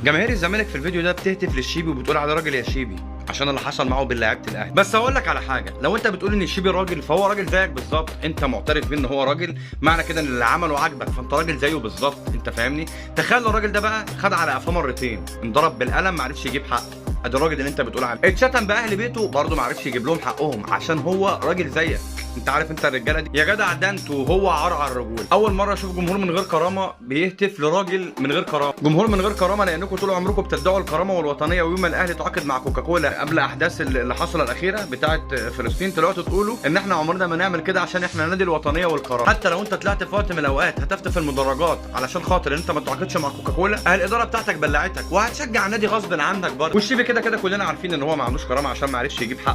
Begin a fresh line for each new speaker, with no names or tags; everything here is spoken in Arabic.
جماهير الزمالك في الفيديو ده بتهتف للشيبي وبتقول على راجل يا شيبي عشان اللي حصل معه باللاعيبه الاهلي. بس هقول لك على حاجه، لو انت بتقول ان الشيبي راجل فهو راجل زيك بالظبط، انت معترف بيه ان هو راجل، معنى كده ان اللي عمله عاجبك فانت راجل زيه بالظبط. انت فاهمني؟ تخيل لو الراجل ده بقى خد على قفاه مرتين، انضرب بالقلم ما عرفش يجيب حقه. ادي الراجل اللي انت بتقول عليه اتشتم باهل بيته برضه ما عرفش يجيب لهم حقهم عشان هو راجل زيك. انت عارف انت الرجاله دي يا جدع، ده انتوا هو عرعر الرجول. اول مره اشوف جمهور من غير كرامه بيهتف لراجل من غير كرامه. جمهور من غير كرامه لانكم طول عمركم بتدعوا الكرامه والوطنيه، ويوم الاهلي تعاقد مع كوكاكولا قبل احداث اللي حصل الاخيره بتاعه فلسطين طلعتوا تقولوا ان احنا عمرنا ما نعمل كده عشان احنا نادي الوطنيه والكرامه. حتى لو انت طلعت في وقت من الاوقات هتفت في المدرجات علشان خاطر ان انت ما تعاقدش مع كوكاكولا، الاداره بتاعتك بلعتك وهتشجع النادي غصب عنك برضه. والشيبي كده كده كلنا عارفين ان هو ما عندوش كرامه عشان ما عرفش يجيب حق